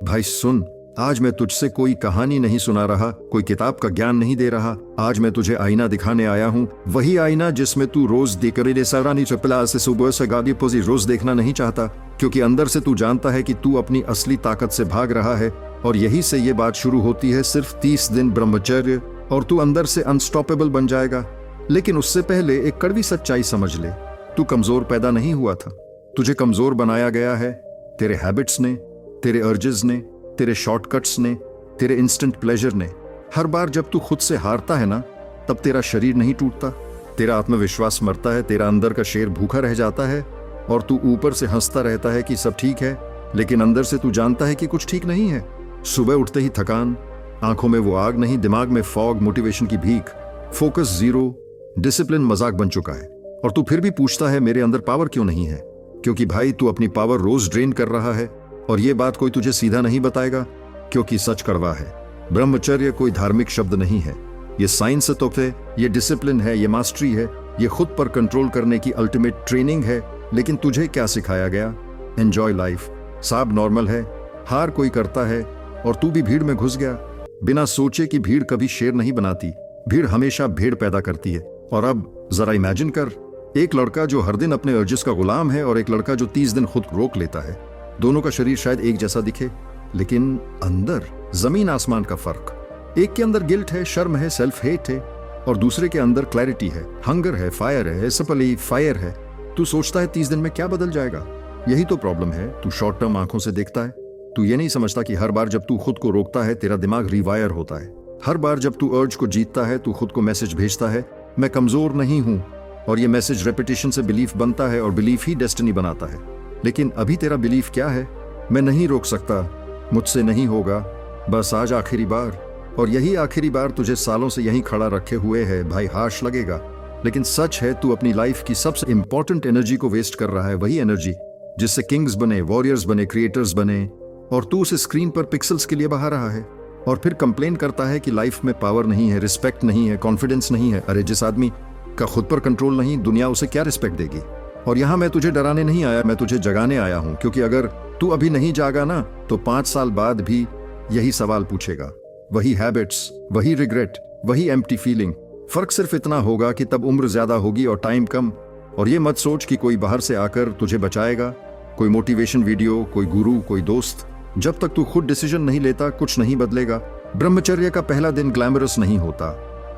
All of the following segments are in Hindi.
भाई सुन, आज मैं तुझसे कोई कहानी नहीं सुना रहा, कोई किताब का ज्ञान नहीं दे रहा। आज मैं तुझे आईना दिखाने आया हूँ, वही आईना जिसमें तू रोज देखरे सरानी चपला से सुबह से गादी पोजी रोज देखना नहीं चाहता, क्योंकि अंदर से तू जानता है कि तू अपनी असली ताकत से भाग रहा है। और यही से ये बात शुरू होती है, सिर्फ 30 दिन ब्रह्मचर्य और तू अंदर से अनस्टॉपेबल बन जाएगा। लेकिन उससे पहले एक कड़वी सच्चाई समझ ले, तू कमजोर पैदा नहीं हुआ था, तुझे कमजोर बनाया गया है तेरे हैबिट्स ने, तेरे अर्जेस ने, तेरे शॉर्टकट्स ने, तेरे इंस्टेंट प्लेजर ने। हर बार जब तू खुद से हारता है ना, तब तेरा शरीर नहीं टूटता, तेरा आत्मविश्वास मरता है, तेरा अंदर का शेर भूखा रह जाता है और तू ऊपर से हंसता रहता है कि सब ठीक है, लेकिन अंदर से तू जानता है कि कुछ ठीक नहीं है। सुबह उठते ही थकान, आंखों में वो आग नहीं, दिमाग में फॉग, मोटिवेशन की भीख, फोकस जीरो, डिसिप्लिन मजाक बन चुका है। और तू फिर भी पूछता है मेरे अंदर पावर क्यों नहीं है? क्योंकि भाई तू अपनी पावर रोज ड्रेन कर रहा है। और ये बात कोई तुझे सीधा नहीं बताएगा, क्योंकि सच कड़वा है। ब्रह्मचर्य कोई धार्मिक शब्द नहीं है, ये साइंस तो है, ये डिसिप्लिन है, ये मास्टरी है, ये खुद पर कंट्रोल करने की अल्टीमेट ट्रेनिंग है। लेकिन तुझे क्या सिखाया गया? एंजॉय लाइफ, सब नॉर्मल है, हार कोई करता है, और तू भी भीड़ में घुस गया बिना सोचे कि भीड़ कभी शेर नहीं बनाती, भीड़ हमेशा भेड़ पैदा करती है। और अब जरा इमेजिन कर, एक लड़का जो हर दिन अपने अर्जिस का गुलाम है और एक लड़का जो 30 दिन खुद रोक लेता है। दोनों का शरीर शायद एक जैसा दिखे, लेकिन अंदर जमीन आसमान का फर्क। एक के अंदर गिल्ट है, शर्म है, सेल्फ हेट है, और दूसरे के अंदर क्लैरिटी है, हंगर है, फायर है, सपली फायर है। तू सोचता है 30 दिन में क्या बदल जाएगा? यही तो प्रॉब्लम है, तू शॉर्ट टर्म आंखों से देखता है। तू ये नहीं समझता कि हर बार जब तू खुद को रोकता है, तेरा दिमाग रिवायर होता है। हर बार जब तू अर्ज को जीतता है, तू खुद को मैसेज भेजता है, मैं कमजोर नहीं हूं। और ये मैसेज रेपिटेशन से बिलीफ बनता है, और बिलीफ ही डेस्टिनी बनाता है। लेकिन अभी तेरा बिलीफ क्या है? मैं नहीं रोक सकता, मुझसे नहीं होगा, बस आज आखिरी बार। और यही आखिरी बार तुझे सालों से यहीं खड़ा रखे हुए है। भाई हार्श लगेगा, लेकिन सच है, तू अपनी लाइफ की सबसे इंपॉर्टेंट एनर्जी को वेस्ट कर रहा है। वही एनर्जी जिससे किंग्स बने, वॉरियर्स बने, क्रिएटर्स बने, और तू उसे स्क्रीन पर पिक्सल्स के लिए बहा रहा है। और फिर कंप्लेन करता है कि लाइफ में पावर नहीं है, रिस्पेक्ट नहीं है, कॉन्फिडेंस नहीं है। अरे जिस आदमी का खुद पर कंट्रोल नहीं, दुनिया उसे क्या रिस्पेक्ट देगी? और यहां मैं तुझे डराने नहीं आया, मैं तुझे जगाने आया हूं। क्योंकि अगर तू अभी नहीं जागा ना, तो 5 साल बाद भी यही सवाल पूछेगा, वही हैबिट्स, वही रिग्रेट, वही एम्प्टी फीलिंग। फर्क सिर्फ इतना होगा कि तब उम्र ज्यादा होगी और टाइम कम। और ये मत सोच कि कोई बाहर से आकर तुझे बचाएगा, कोई मोटिवेशन वीडियो, कोई गुरु, कोई दोस्त। जब तक तू खुद डिसीजन नहीं लेता, कुछ नहीं बदलेगा। ब्रह्मचर्य का पहला दिन ग्लैमरस नहीं होता,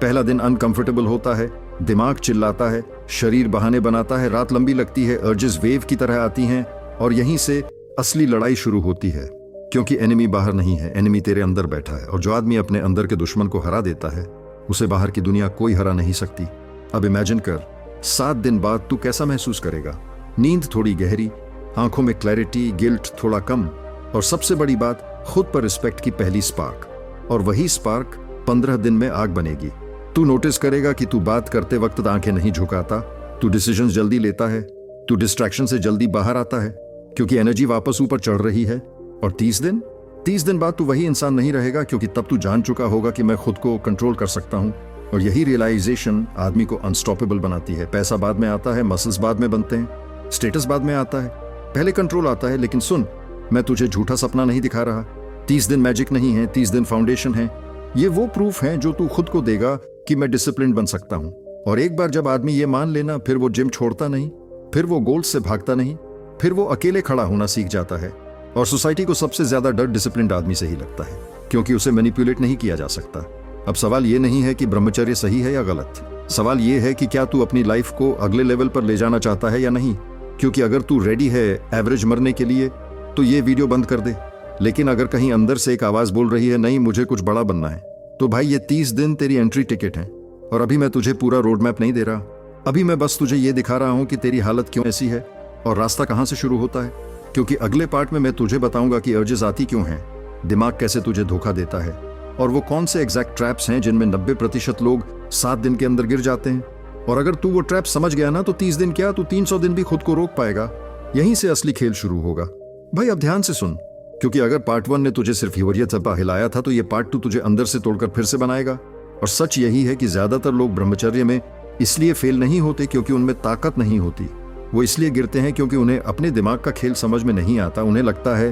पहला दिन अनकंफर्टेबल होता है। दिमाग चिल्लाता है, शरीर बहाने बनाता है, रात लंबी लगती है, अर्जेस वेव की तरह आती हैं, और यहीं से असली लड़ाई शुरू होती है। क्योंकि एनिमी बाहर नहीं है, एनिमी तेरे अंदर बैठा है। और जो आदमी अपने अंदर के दुश्मन को हरा देता है, उसे बाहर की दुनिया कोई हरा नहीं सकती। अब इमेजिन कर, 7 दिन बाद तू कैसा महसूस करेगा? नींद थोड़ी गहरी, आंखों में क्लैरिटी, गिल्ट थोड़ा कम, और सबसे बड़ी बात, खुद पर रिस्पेक्ट की पहली स्पार्क। और वही स्पार्क 15 दिन में आग बनेगी। तू नोटिस करेगा कि तू बात करते वक्त आंखें नहीं झुकाता, तू डिसीजंस जल्दी लेता है, तू डिस्ट्रैक्शन से जल्दी बाहर आता है, क्योंकि एनर्जी वापस ऊपर चढ़ रही है। और 30 दिन बाद तू वही इंसान नहीं रहेगा, क्योंकि तब तू जान चुका होगा कि मैं खुद को कंट्रोल कर सकता हूं। और यही रियलाइजेशन आदमी को अनस्टॉपेबल बनाती है। पैसा बाद में आता है, मसल्स बाद में बनते हैं, स्टेटस बाद में आता है, पहले कंट्रोल आता है। लेकिन सुन, मैं तुझे झूठा सपना नहीं दिखा रहा। 30 दिन मैजिक नहीं है, 30 दिन फाउंडेशन है। ये वो प्रूफ है जो तू खुद को देगा कि मैं डिसिप्लिन बन सकता हूं। और एक बार जब आदमी ये मान लेना, फिर वो जिम छोड़ता नहीं, फिर वो गोल्स से भागता नहीं, फिर वो अकेले खड़ा होना सीख जाता है। और सोसाइटी को सबसे ज्यादा डर डिसिप्लिन्ड आदमी से ही लगता है, क्योंकि उसे मैनिपुलेट नहीं किया जा सकता। अब सवाल ये नहीं है कि ब्रह्मचर्य सही है या गलत, सवाल ये है कि क्या तू अपनी लाइफ को अगले लेवल पर ले जाना चाहता है या नहीं। क्योंकि अगर तू रेडी है एवरेज मरने के लिए, तो ये वीडियो बंद कर दे। लेकिन अगर कहीं अंदर से एक आवाज बोल रही है, नहीं मुझे कुछ बड़ा बनना है, तो भाई ये 30 दिन तेरी एंट्री टिकट है। और अभी मैं तुझे पूरा रोड मैप नहीं दे रहा, अभी मैं बस तुझे ये दिखा रहा हूं कि तेरी हालत क्यों ऐसी है और रास्ता कहां से शुरू होता है। क्योंकि अगले पार्ट में मैं तुझे बताऊंगा कि अर्जेस आती क्यों हैं, दिमाग कैसे तुझे धोखा देता है, और वो कौन से एग्जैक्ट ट्रैप्स हैं जिनमें 90% लोग 7 दिन के अंदर गिर जाते हैं। और अगर तू वो ट्रैप समझ गया ना, तो 30 दिन क्या, तू 300 दिन भी खुद को रोक पाएगा। यहीं से असली खेल शुरू होगा। भाई अब ध्यान से सुन, क्योंकि अगर पार्ट 1 ने तुझे सिर्फ हिवरियत से हिलाया था, तो ये पार्ट 2 तुझे अंदर से तोड़कर फिर से बनाएगा। और सच यही है कि ज्यादातर लोग ब्रह्मचर्य में इसलिए फेल नहीं होते क्योंकि उनमें ताकत नहीं होती, वो इसलिए गिरते हैं क्योंकि उन्हें अपने दिमाग का खेल समझ में नहीं आता। उन्हें लगता है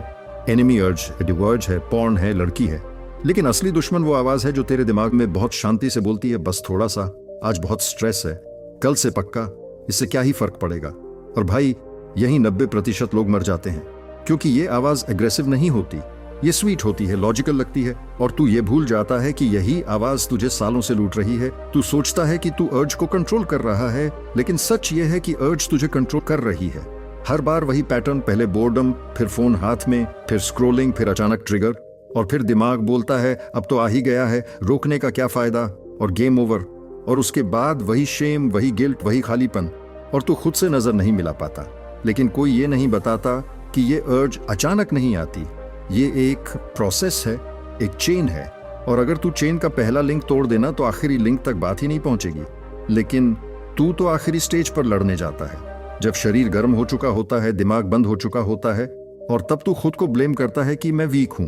एनिमी अर्ज, डिवर्ज है, पॉर्न है, लड़की है। लेकिन असली दुश्मन वो आवाज है जो तेरे दिमाग में बहुत शांति से बोलती है, बस थोड़ा सा, आज बहुत स्ट्रेस है, कल से पक्का, इससे क्या ही फर्क पड़ेगा। और भाई यही 90% लोग मर जाते हैं, क्योंकि ये आवाज एग्रेसिव नहीं होती, ये स्वीट होती है, लॉजिकल लगती है, और तू ये भूल जाता है कि यही आवाज तुझे सालों से लूट रही है। तू सोचता है कि तू अर्ज को कंट्रोल कर रहा है, लेकिन सच ये है कि अर्ज तुझे कंट्रोल कर रही है। हर बार वही पैटर्न, पहले बोर्डम, फिर फोन हाथ में, फिर स्क्रोलिंग, फिर अचानक ट्रिगर, और फिर दिमाग बोलता है अब तो आ ही गया है, रोकने का क्या फायदा, और गेम ओवर। और उसके बाद वही शेम, वही गिल्ट, वही खालीपन, और तू खुद से नजर नहीं मिला पाता। लेकिन कोई ये नहीं बताता कि ये अर्ज अचानक नहीं आती, ये एक प्रोसेस है, एक चेन है, और अगर तू चेन का पहला लिंक तोड़ देना तो आखिरी लिंक तक बात ही नहीं पहुंचेगी। लेकिन तू तो आखिरी स्टेज पर लड़ने जाता है, जब शरीर गर्म हो चुका होता है, दिमाग बंद हो चुका होता है, और तब तू खुद को ब्लेम करता है कि मैं वीक हूं।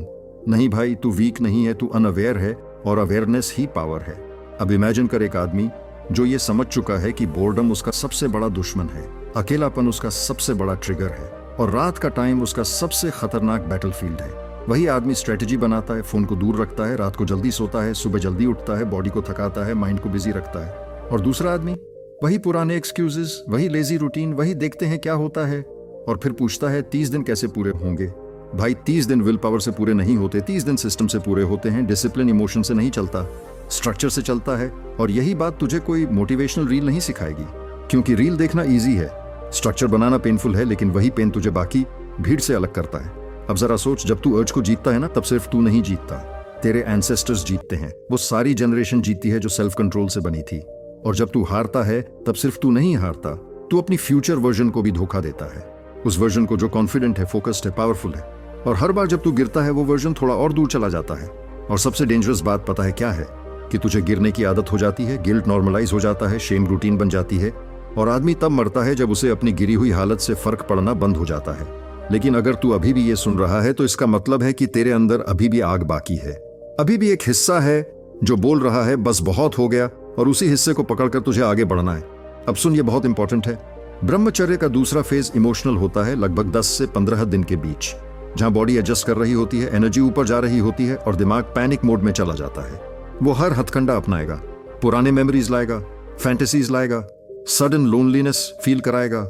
नहीं भाई, तू वीक नहीं है, तू अनअवेयर है, और अवेयरनेस ही पावर है। अब इमेजिन कर एक आदमी जो ये समझ चुका है कि बोर्डम उसका सबसे बड़ा दुश्मन है, अकेलापन उसका सबसे बड़ा ट्रिगर है, और रात का टाइम उसका सबसे खतरनाक बैटलफील्ड है। वही आदमी स्ट्रेटजी बनाता है, फोन को दूर रखता है, रात को जल्दी सोता है, सुबह जल्दी उठता है, बॉडी को थकाता है, माइंड को बिजी रखता है। और दूसरा आदमी वही पुराने एक्सक्यूजेस, वही लेजी रूटीन, वही देखते हैं क्या होता है, और फिर पूछता है 30 दिन कैसे पूरे होंगे। भाई 30 दिन विल पावर से पूरे नहीं होते, 30 दिन सिस्टम से पूरे होते हैं। डिसिप्लिन इमोशन से नहीं चलता, स्ट्रक्चर से चलता है। और यही बात तुझे कोई मोटिवेशनल रील नहीं सिखाएगी, क्योंकि रील देखना इजी है, स्ट्रक्चर बनाना पेनफुल है, लेकिन वही पेन तुझे बाकी भीड़ से अलग करता है। अब जरा सोच, जब तू अर्ज को जीतता है ना, तब सिर्फ तू नहीं जीतता, तेरे एंसेस्टर्स जीतते हैं, वो सारी जनरेशन जीतती है जो सेल्फ कंट्रोल से बनी थी। और जब तू हारता है, तब सिर्फ तू नहीं हारता, तू अपनी फ्यूचर वर्जन को भी धोखा देता है, उस वर्जन को जो कॉन्फिडेंट है, फोकस्ड है, पावरफुल है। और हर बार जब तू गिरता है, वो वर्जन थोड़ा और दूर चला जाता है। और सबसे डेंजरस बात पता है क्या है? कि तुझे गिरने की आदत हो जाती है, गिल्ट नॉर्मलाइज हो जाता है, शेम रूटीन बन जाती है, और आदमी तब मरता है जब उसे अपनी गिरी हुई हालत से फर्क पड़ना बंद हो जाता है। लेकिन अगर तू अभी भी ये सुन रहा है, तो इसका मतलब है कि तेरे अंदर अभी भी आग बाकी है, अभी भी एक हिस्सा है जो बोल रहा है बस बहुत हो गया, और उसी हिस्से को पकड़कर तुझे आगे बढ़ना है। अब सुन, ये बहुत इंपॉर्टेंट है। ब्रह्मचर्य का दूसरा फेज इमोशनल होता है, लगभग 10 से 15 दिन के बीच, जहां बॉडी एडजस्ट कर रही होती है, एनर्जी ऊपर जा रही होती है, और दिमाग पैनिक मोड में चला जाता है। वो हर हथकंडा अपनाएगा, पुराने मेमोरीज लाएगा, फैंटेसीज लाएगा, सडन लोनलीनेस फील कराएगा,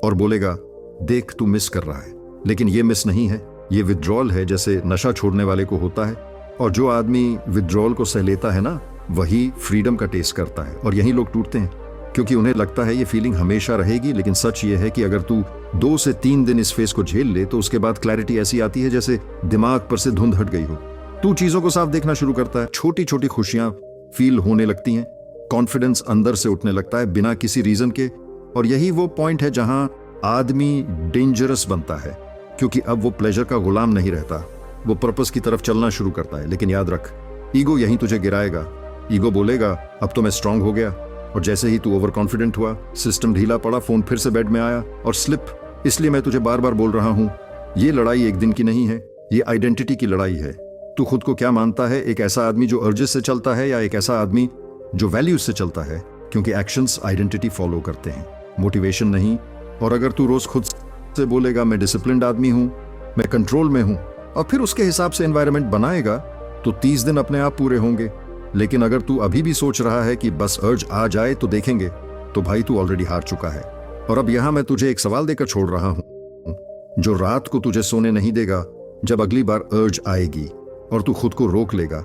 और बोलेगा देख तू मिस कर रहा है। लेकिन ये मिस नहीं है, ये विथड्रॉल है, जैसे नशा छोड़ने वाले को होता है। और जो आदमी विथड्रॉल को सह लेता है ना, वही फ्रीडम का टेस्ट करता है। और यही लोग टूटते हैं, क्योंकि उन्हें लगता है ये फीलिंग हमेशा रहेगी। लेकिन सच ये है कि अगर तू 2 से 3 दिन इस फेज को झेल ले, तो उसके बाद क्लैरिटी ऐसी आती है जैसे दिमाग पर से धुंध हट गई हो। तू चीजों को साफ देखना शुरू करता है, छोटी छोटी खुशियां फील होने लगती हैं, कॉन्फिडेंस अंदर से उठने लगता है बिना किसी रीजन के। और यही वो पॉइंट है जहां आदमी डेंजरस बनता है, क्योंकि अब वो प्लेजर का गुलाम नहीं रहता, वो पर्पस की तरफ चलना शुरू करता है। लेकिन याद रख, ईगो यहीं तुझे गिराएगा। ईगो बोलेगा अब तो मैं स्ट्रांग हो गया, और जैसे ही तू ओवर कॉन्फिडेंट हुआ, सिस्टम ढीला पड़ा, फोन फिर से बेड में आया, और स्लिप। इसलिए मैं तुझे बार बार बोल रहा हूं, ये लड़ाई एक दिन की नहीं है, ये आइडेंटिटी की लड़ाई है। तू खुद को क्या मानता है, एक ऐसा आदमी जो अर्जेस से चलता है, या एक ऐसा आदमी जो वैल्यूज से चलता है? क्योंकि एक्शंस आइडेंटिटी फॉलो करते हैं, मोटिवेशन नहीं। और अगर तू रोज खुद से बोलेगा मैं डिसिप्लिन्ड आदमी हूं, मैं कंट्रोल में हूं, और फिर उसके हिसाब से एनवायरनमेंट बनाएगा, तो 30 दिन अपने आप पूरे होंगे। लेकिन अगर तू अभी भी सोच रहा है कि बस अर्ज आ जाए तो देखेंगे, तो भाई तू ऑलरेडी हार चुका है। और अब यहां मैं तुझे एक सवाल देकर छोड़ रहा हूं, जो रात को तुझे सोने नहीं देगा। जब अगली बार अर्ज आएगी और तू खुद को रोक लेगा,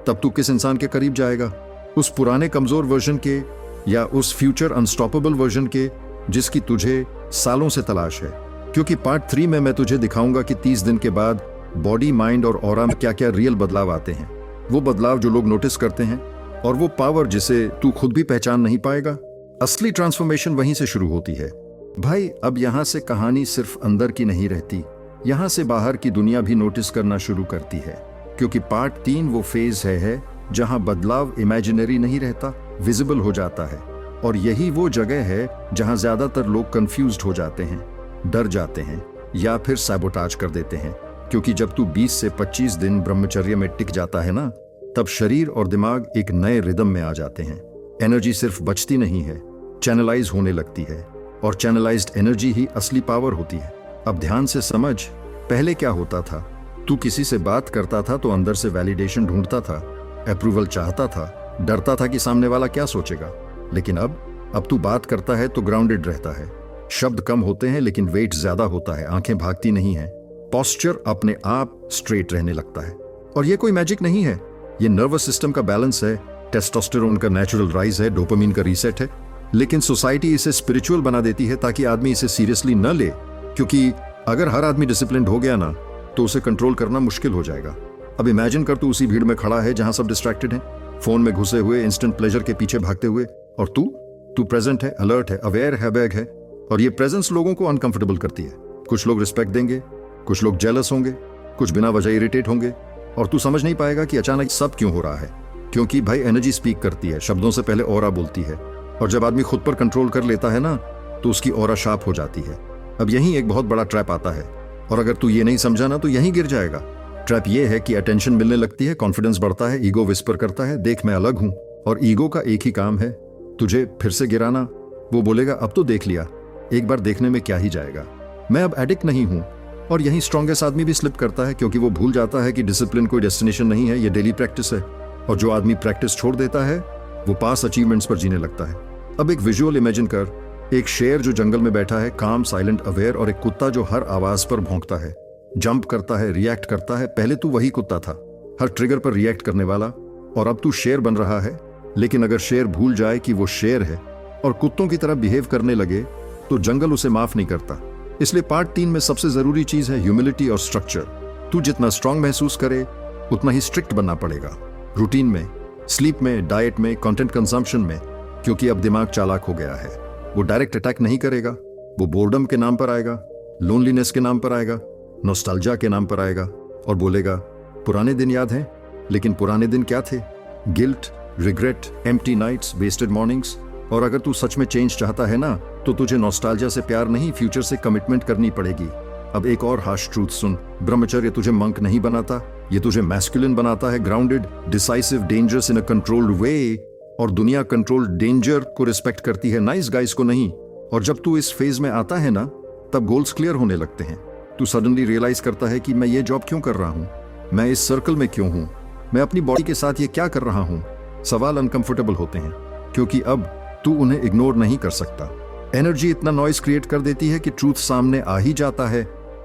तब तू किस इंसान के करीब जाएगा? उस पुराने कमजोर वर्जन के, या उस फ्यूचर अनस्टॉपेबल वर्जन के जिसकी तुझे सालों से तलाश है? क्योंकि पार्ट 3 में मैं तुझे दिखाऊंगा कि 30 दिन के बाद बॉडी, माइंड और ऑरा में क्या क्या रियल बदलाव आते हैं। वो बदलाव जो लोग नोटिस करते हैं, और वो पावर जिसे तू खुद भी पहचान नहीं पाएगा। असली ट्रांसफॉर्मेशन वहीं से शुरू होती है भाई। अब यहां से कहानी सिर्फ अंदर की नहीं रहती, यहां से बाहर की दुनिया भी नोटिस करना शुरू करती है। क्योंकि पार्ट 3 वो फेज है जहां बदलाव इमेजिनरी नहीं रहता, विजिबल हो जाता है। और यही वो जगह है जहां ज्यादातर लोग कंफ्यूज्ड हो जाते हैं, डर जाते हैं, या फिर सैबोटाज कर देते हैं। क्योंकि जब तू 20 से 25 दिन ब्रह्मचर्य में टिक जाता है ना, तब शरीर और दिमाग एक नए रिदम में आ जाते हैं। एनर्जी सिर्फ बचती नहीं है, चैनलाइज होने लगती है, और चैनलाइज्ड एनर्जी ही असली पावर होती है। अब ध्यान से समझ, पहले क्या होता था? तू किसी से बात करता था तो अंदर से वैलिडेशन ढूंढता था, अप्रूवल चाहता था, डरता था कि सामने वाला क्या सोचेगा। लेकिन अब तू बात करता है तो ग्राउंडेड रहता है। शब्द कम होते हैं लेकिन वेट ज्यादा होता है, आंखें भागती नहीं है, पोस्चर अपने आप स्ट्रेट रहने लगता है। और ये कोई मैजिक नहीं है, ये नर्वस सिस्टम का बैलेंस है, टेस्टोस्टेरोन का नेचुरल राइज है, डोपामिन का रीसेट है। लेकिन सोसाइटी इसे स्पिरिचुअल बना देती है ताकि आदमी इसे सीरियसली न ले, क्योंकि अगर हर आदमी डिसिप्लिन्ड हो गया ना तो उसे कंट्रोल करना मुश्किल हो जाएगा। अब इमेजिन कर तू उसी भीड़ में खड़ा है जहां सब डिस्ट्रैक्टेड हैं, फोन में घुसे हुए, इंस्टेंट प्लेजर के पीछे भागते हुए, और तू प्रेजेंट है, अलर्ट है, अवेयर है, बैग है। और ये प्रेजेंस लोगों को अनकंफर्टेबल करती है। कुछ लोग रिस्पेक्ट देंगे, कुछ लोग जेलस होंगे, कुछ बिना वजह इरिटेट होंगे, और तू समझ नहीं पाएगा कि अचानक सब क्यों हो रहा है। क्योंकि भाई एनर्जी स्पीक करती है, शब्दों से पहले ऑरा बोलती है। और जब आदमी खुद पर कंट्रोल कर लेता है ना तो उसकी ऑरा शार्प हो जाती है। अब यहीं एक बहुत बड़ा ट्रैप आता है, और अगर तू ये नहीं समझा ना तो यहीं गिर जाएगा। ट्रैप ये है कि अटेंशन मिलने लगती है, कॉन्फिडेंस बढ़ता है, ईगो विस्पर करता है, देख मैं अलग हूं। और ईगो का एक ही काम है, तुझे फिर से गिराना। वो बोलेगा अब तो देख लिया, एक बार देखने में क्या ही जाएगा, मैं अब एडिक्ट नहीं हूं। और यही स्ट्रॉन्गेस्ट आदमी भी स्लिप करता है, क्योंकि वो भूल जाता है कि डिसिप्लिन कोई डेस्टिनेशन नहीं है, ये डेली प्रैक्टिस है। और जो आदमी प्रैक्टिस छोड़ देता है वो पास अचीवमेंट्स पर जीने लगता है। अब एक विजुअल इमेजिन कर, एक शेर जो जंगल में बैठा है, काम, साइलेंट, अवेयर, और एक कुत्ता जो हर आवाज पर भौंकता है, जंप करता है, रिएक्ट करता है। पहले तू वही कुत्ता था, हर ट्रिगर पर रिएक्ट करने वाला, और अब तू शेर बन रहा है। लेकिन अगर शेर भूल जाए कि वो शेर है और कुत्तों की तरह बिहेव करने लगे तो जंगल उसे माफ नहीं करता। इसलिए पार्ट 3 में सबसे जरूरी चीज है ह्यूमिलिटी और स्ट्रक्चर। तू जितना स्ट्रांग महसूस करे उतना ही स्ट्रिक्ट बनना पड़ेगा, रूटीन में, स्लीप में, डाइट में, कंटेंट कंजम्पशन में। क्योंकि अब दिमाग चालाक हो गया है, वो डायरेक्ट अटैक नहीं करेगा, वो बोर्डम के नाम पर आएगा, लोनलीनेस के नाम पर आएगा, नॉस्टैल्जिया के नाम पर आएगा, और बोलेगा पुराने दिन याद हैं। लेकिन पुराने दिन क्या थे? Guilt, regret, empty nights, wasted mornings. और अगर तू सच में चेंज चाहता है ना तो तुझे नॉस्टैल्जिया से प्यार नहीं, फ्यूचर से कमिटमेंट करनी पड़ेगी। अब एक और हार्श ट्रूथ सुन, ब्रह्मचर्य तुझे मंक नहीं बनाता, ये तुझे मैस्कुलिन बनाता है, grounded, decisive, dangerous in a controlled way. और दुनिया कंट्रोल्ड डेंजर को रिस्पेक्ट करती है, नाइस गाइस को नहीं। और जब तू इस फेज में आता है ना तब गोल्स क्लियर होने लगते हैं। तू सडनली रियलाइज करता है कि मैं ये जॉब क्यों कर रहा हूँ, मैं इस सर्कल में क्यों हूँ, मैं अपनी बॉडी के साथ ये क्या कर रहा हूँ। सवाल अनकंफर्टेबल होते हैं क्योंकि अब तू उन्हें इग्नोर नहीं कर सकता। एनर्जी इतना नॉइस क्रिएट कर देती है कि ट्रूथ सामने आ ही जाता है,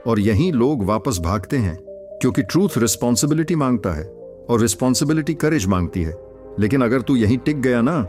और यहीं लोग वापस भागते हैं। क्योंकि ट्रूथ रिस्पॉन्सिबिलिटी मांगता है, और रिस्पॉन्सिबिलिटी करेज मांगती है। लेकिन अगर तू यहीं टिक गया ना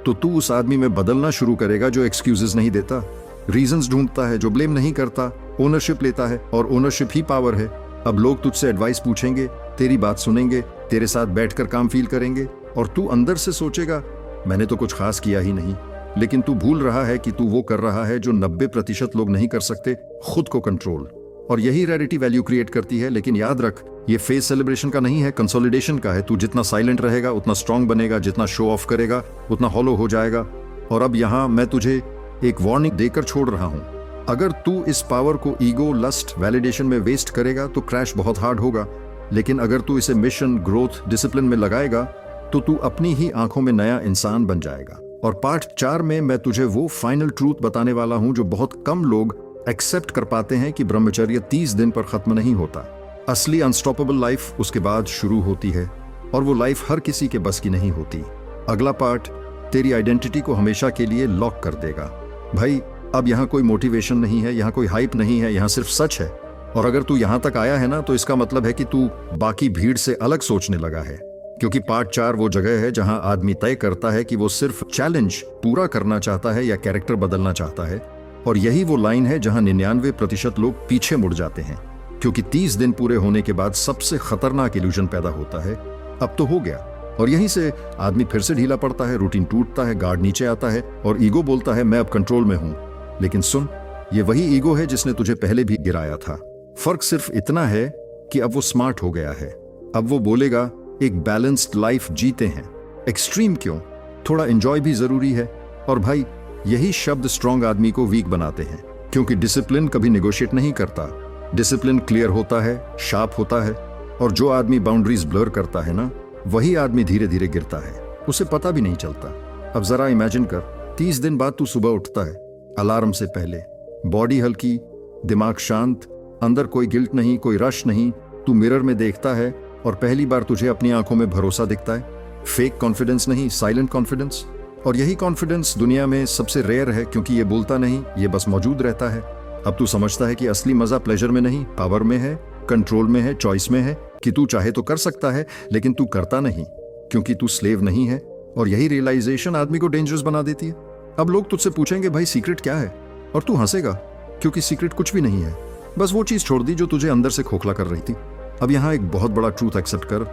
तो तू उस आदमी में बदलना शुरू करेगा जो एक्सक्यूजेस नहीं देता, रीजंस ढूंढता है, जो ब्लेम नहीं करता, ओनरशिप लेता है। और ओनरशिप ही पावर है। अब लोग तुझसे एडवाइस पूछेंगे, तेरी बात सुनेंगे, तेरे साथ बैठकर काम फील करेंगे, और तू अंदर से सोचेगा मैंने तो कुछ खास किया ही नहीं। लेकिन तू भूल रहा है कि तू वो कर रहा है जो 90% लोग नहीं कर सकते, खुद को कंट्रोल। और यही रैरिटी वैल्यू क्रिएट करती है। लेकिन याद रख, ये फेस सेलिब्रेशन का नहीं है, कंसोलिडेशन का है। तू जितना साइलेंट रहेगा उतना स्ट्रांग बनेगा, जितना शो ऑफ करेगा उतना हॉलो हो जाएगा। और अब यहाँ मैं तुझे एक वार्निंग देकर छोड़ रहा हूँ, अगर तू इस पावर को ईगो, लस्ट, वैलिडेशन में वेस्ट करेगा तो क्रैश बहुत हार्ड होगा। लेकिन अगर तू इसे मिशन, ग्रोथ, डिसिप्लिन में लगाएगा तो तू अपनी ही आंखों में नया इंसान बन जाएगा। और पार्ट 4 में मैं तुझे वो फाइनल ट्रूथ बताने वाला हूं जो बहुत कम लोग एक्सेप्ट कर पाते हैं, कि ब्रह्मचर्य 30 दिन पर खत्म नहीं होता। असली अनस्टॉपेबल लाइफ उसके बाद शुरू होती है, और वो लाइफ हर किसी के बस की नहीं होती। अगला पार्ट तेरी आइडेंटिटी को हमेशा के लिए लॉक कर देगा। भाई अब यहाँ कोई मोटिवेशन नहीं है, यहाँ कोई हाइप नहीं है, यहाँ सिर्फ सच है। और अगर तू यहाँ तक आया है ना तो इसका मतलब है कि तू बाकी भीड़ से अलग सोचने लगा है। क्योंकि पार्ट 4 वो जगह है जहां आदमी तय करता है कि वो सिर्फ चैलेंज पूरा करना चाहता है या कैरेक्टर बदलना चाहता है। और यही वो लाइन है जहां 99% लोग पीछे मुड़ जाते हैं। क्योंकि 30 दिन पूरे होने के बाद सबसे खतरनाक इल्यूजन पैदा होता है, अब तो हो गया। और यहीं से आदमी फिर से ढीला पड़ता है, रूटीन टूटता है, गार्ड नीचे आता है, और ईगो बोलता है मैं अब कंट्रोल में हूं। लेकिन सुन, ये वही ईगो है जिसने तुझे पहले भी गिराया था। फर्क सिर्फ इतना है कि अब वो स्मार्ट हो गया है। अब वो बोलेगा एक बैलेंस्ड लाइफ जीते हैं। एक्सट्रीम क्यों, थोड़ा एंजॉय भी जरूरी है। और भाई यही शब्द स्ट्रांग आदमी को वीक बनाते हैं। क्योंकि डिसिप्लिन कभी निगोशिएट नहीं करता, डिसिप्लिन क्लियर होता है, शार्प होता है। और जो आदमी बाउंड्रीज ब्लर करता है ना, वही आदमी धीरे धीरे गिरता है, उसे पता भी नहीं चलता। अब जरा इमेजिन कर, 30 दिन बाद तू सुबह उठता है, अलार्म से पहले, बॉडी हल्की, दिमाग शांत, अंदर कोई गिल्ट नहीं, कोई रश नहीं, तू मिरर में देखता है और पहली बार तुझे अपनी आंखों में भरोसा दिखता है। फेक कॉन्फिडेंस नहीं, साइलेंट कॉन्फिडेंस। और यही कॉन्फिडेंस दुनिया में सबसे रेयर है, क्योंकि ये बोलता नहीं, ये बस मौजूद रहता है। अब तू समझता है कि असली मजा प्लेजर में नहीं, पावर में है, कंट्रोल में है, चॉइस में है, कि तू चाहे तो कर सकता है लेकिन तू करता नहीं, क्योंकि तू स्लेव नहीं है। और यही रियलाइजेशन आदमी को डेंजरस बना देती है। अब लोग तुझसे पूछेंगे भाई सीक्रेट क्या है, और तू हंसेगा, क्योंकि सीक्रेट कुछ भी नहीं है, बस वो चीज छोड़ दी जो तुझे अंदर से खोखला कर रही थी। अब यहाँ एक बहुत बड़ा ट्रूथ एक्सेप्ट कर,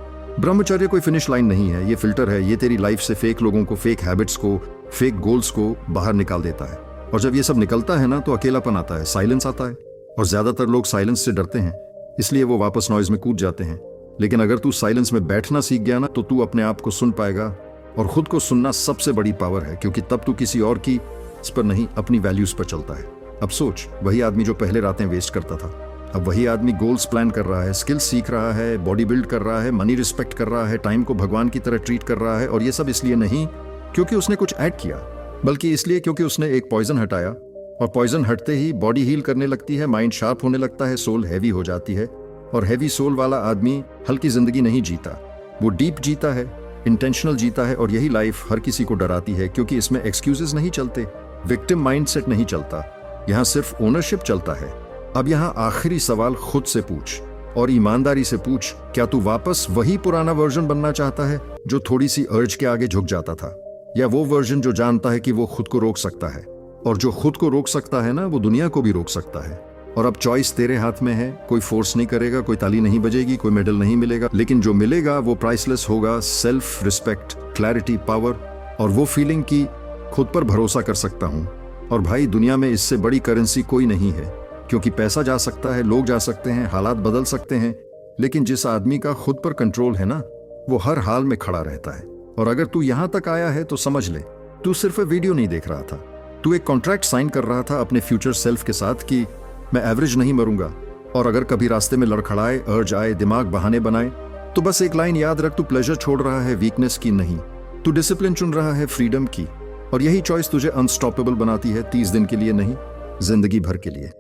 ब्रह्मचर्य कोई फिनिश लाइन नहीं है, ये फिल्टर है। ये तेरी लाइफ से फेक लोगों को, फेक हैबिट्स को, फेक गोल्स को बाहर निकाल देता है। और जब ये सब निकलता है ना, तो अकेलापन आता है, साइलेंस आता है। और ज्यादातर लोग साइलेंस से डरते हैं, इसलिए वो वापस नॉइज में कूद जाते हैं। लेकिन अगर तू साइलेंस में बैठना सीख गया ना, तो तू अपने आप को सुन पाएगा। और खुद को सुनना सबसे बड़ी पावर है, क्योंकि तब तू किसी और की इस पर नहीं, अपनी वैल्यूज पर चलता है। अब सोच, वही आदमी जो पहले रातें वेस्ट करता था, अब वही आदमी गोल्स प्लान कर रहा है, स्किल्स सीख रहा है, बॉडी बिल्ड कर रहा है, मनी रिस्पेक्ट कर रहा है, टाइम को भगवान की तरह ट्रीट कर रहा है। और ये सब इसलिए नहीं क्योंकि उसने कुछ ऐड किया, बल्कि इसलिए क्योंकि उसने एक पॉइजन हटाया। और पॉइजन हटते ही बॉडी हील करने लगती है, माइंड शार्प होने लगता है, सोल हैवी हो जाती है। और हैवी सोल वाला आदमी हल्की जिंदगी नहीं जीता, वो डीप जीता है, इंटेंशनल जीता है। और यही लाइफ हर किसी को डराती है, क्योंकि इसमें एक्सक्यूजेस नहीं चलते, विक्टिम माइंडसेट नहीं चलता, यहाँ सिर्फ ओनरशिप चलता है। अब यहाँ आखिरी सवाल खुद से पूछ, और ईमानदारी से पूछ, क्या तू वापस वही पुराना वर्जन बनना चाहता है जो थोड़ी सी अर्ज के आगे झुक जाता था, या वो वर्जन जो जानता है कि वो खुद को रोक सकता है? और जो खुद को रोक सकता है ना, वो दुनिया को भी रोक सकता है। और अब चॉइस तेरे हाथ में है, कोई फोर्स नहीं करेगा, कोई ताली नहीं बजेगी, कोई मेडल नहीं मिलेगा, लेकिन जो मिलेगा वो प्राइसलेस होगा। सेल्फ रिस्पेक्ट, क्लैरिटी, पावर, और वो फीलिंग की खुद पर भरोसा कर सकता हूँ। और भाई, दुनिया में इससे बड़ी करेंसी कोई नहीं है, क्योंकि पैसा जा सकता है, लोग जा सकते हैं, हालात बदल सकते हैं, लेकिन जिस आदमी का खुद पर कंट्रोल है ना, वो हर हाल में खड़ा रहता है। और अगर तू यहां तक आया है तो समझ ले, तू सिर्फ वीडियो नहीं देख रहा था, तू एक कॉन्ट्रैक्ट साइन कर रहा था अपने फ्यूचर सेल्फ के साथ कि मैं एवरेज नहीं मरूंगा। और अगर कभी रास्ते में लड़खड़ाए, अर्ज आए, दिमाग बहाने बनाए, तो बस एक लाइन याद रख, तू प्लेजर छोड़ रहा है वीकनेस की नहीं, तू डिसिप्लिन चुन रहा है फ्रीडम की। और यही चॉइस तुझे अनस्टॉपेबल बनाती है, 30 दिन के लिए नहीं, जिंदगी भर के लिए।